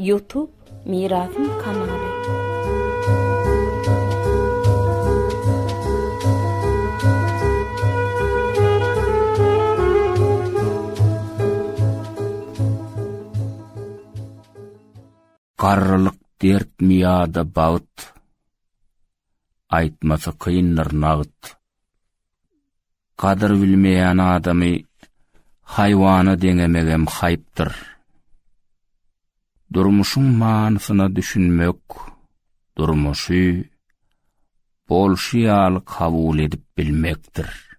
YouTube Mirasım kanalı. Qarrılık dert miyada bağıt, aytmasa kıyınlar nağıt. Kadır bilmeyen adamı hayvana denemegem hayptır. Durmuşun manısına düşünmek, durmuşu bolşiyal kabul edip bilmektir.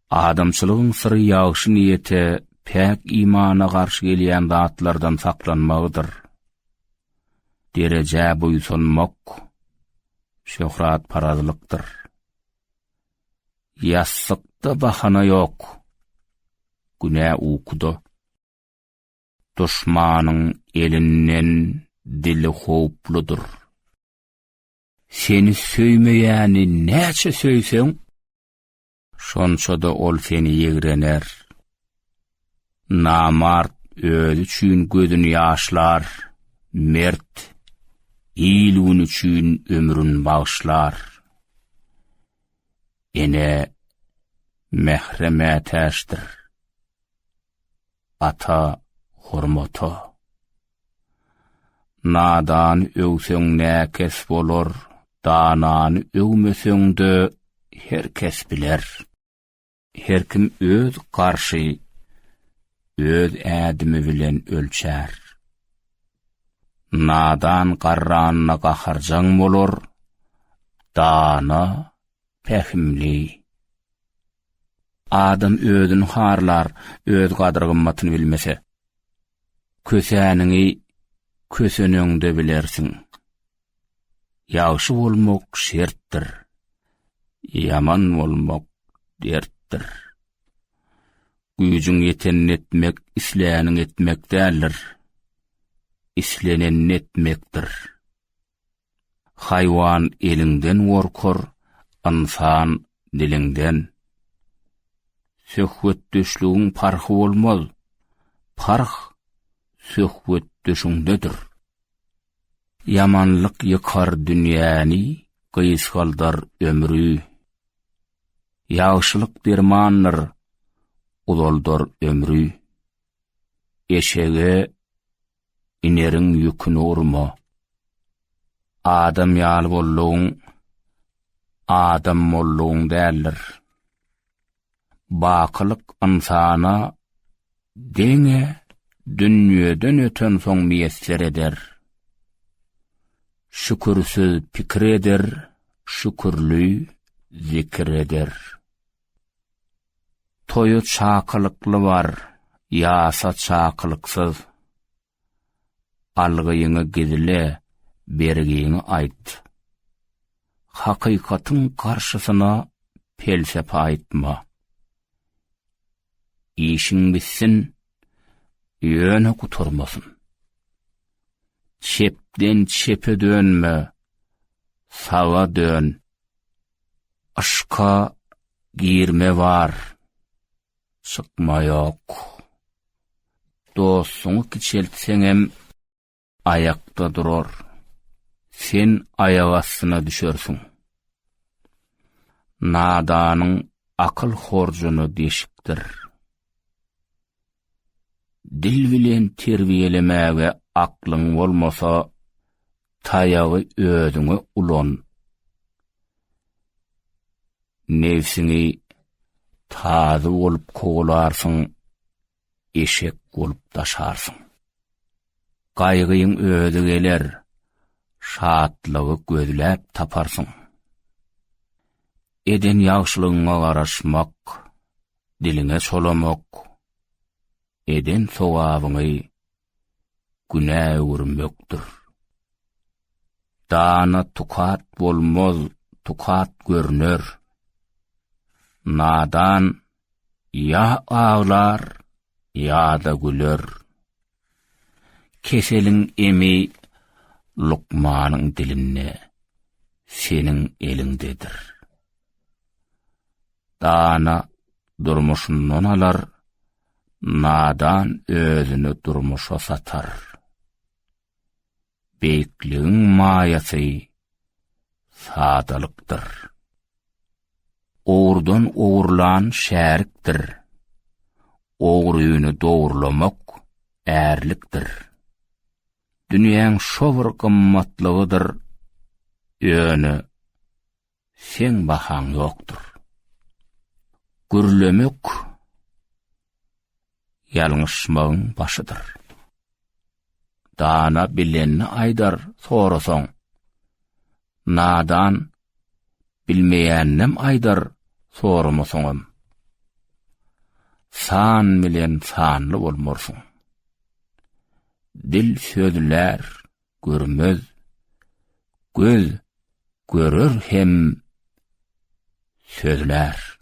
Adamçılığın sırrı yağışı niyete pek imana karşı gelen zatlardan saklanmalıdır. Derece buysunmak, şöhrat parazlıktır. Yassıkta bahana yok, güne ukudu. Düşmanın elinden dili hopludur. Seni söymeyeni neçe söysen, şonça da ol seni yegrener. Namart öz üçün gözünü yaşlar, mert iyiliğin üçün ömrün bağışlar. Ene mehreme teştir, ata hormatu. Nadan övsöň näkes bolor, danan övmesöň de herkes biler. Her kim öz karşı, öz ädimi bilen ölçär. Nadan qarranna qaharjaň bolor, dana pehimli. Adam özünü harlar, öz gadyrgymmatyny bilmese, kösänini kösenöňde bilersiň. Ýagşy bolmak şertdir, yaman bolmak dertdir. Güýjüň ýeten etmek, isläniň etmek däldir, islenen etmekdir. Haywan elinden gorkar, insan dilinden. Söhbet düşlüğün parxy bolmaz, parx söhbet düşüňdedir. Yamanlyk ýykar dünýäni, gysgaldar ömrü. Ýagşylyk dermandyr, udoldor ömrü. Eşege ineriň ýüküni urma. Adam ýaly bolluň, adam bolluň däldir. Bakylyk insana deňe dünýeden öten soň miýesser eder. Şükürsiz pikir eder, şükürlü zikir eder. Toyu çakılykly bar, ýasa çakılyksyz. Algyňy gizle, bergiňi aýt. Hakykatyň karşysyna felsefe aýtma. İşiň bitsin, ýöne guturmasyn. Çepden çepe dönme, sağa dön. Aşka girme var, çıkma yok. Dostuňy kiçeltseňem ayakta durur. Sen ayak astyna düşersiň. Nadanyň akıl horjuny deşikdir. Dil bilen terbiýelemäge aklyň bolmasa, taýagy özüňe ulan. Nefsini tazy bolup kogularsyň, eşek bolup daşarsyň. Gaýgyň özi geler, şatlygy gözläp taparsyň. Eden ýagşylygyňa garaşmak, diline solamak, eden sowabyňy günä öwürmekdir. Dana tukat bolmaz, tukat görner. Nadan ya ağlar, ya da güler. Keseliň emi Lukmanyň diline, seniň eliňdedir. Dana durmuşundan alar, nadan özünü durmuşa satar. Beýikligiň maýasy sadalyktır. Oğurdan oğurlan şärikdir. Oğruyunu doğrulamak ärlikdir. Dünýäň şo bir gymmatlygydyr. Ýöne sen bahan ýokdur. Gürlemek ýalňyşmagyň başydyr. Dana bilenni aýdar sorasoň. Nadan bilmeýännem aýdar soramasoňam. San bilen sanly bolmarsyň. Dil sözler görmez, göz görür hem sözler.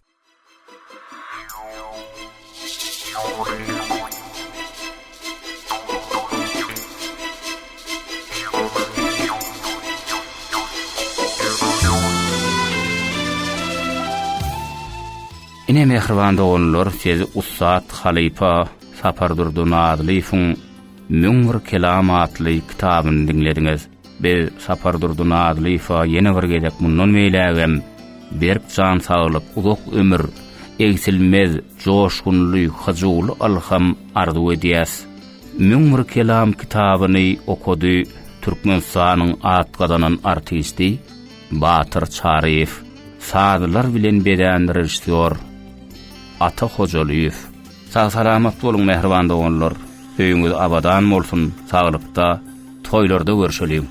Ine mehriban dogonlar siz Ustad Halipa Sapardurdun adlyfyň Müňür Kelam atly kitabyny dinlediňiz. Biz Sapardurdun adlyfa ýene bir gezek mundan meýlägem berk jan saglyk, uzak ömür, egsilmez, joşgunly, hajuly alham arzu edýäs. Müňür Kelam kitabyny okudy Türkmenistanyň atgazanan artisti Batyr Çaryýew, sadylar bilen bedendirýär Ata Hojalyýew. Sağ salamat bolun mehriban dogonlar. Öýüňiz abadan bolsun, saglykda, toýlarda görüşelim.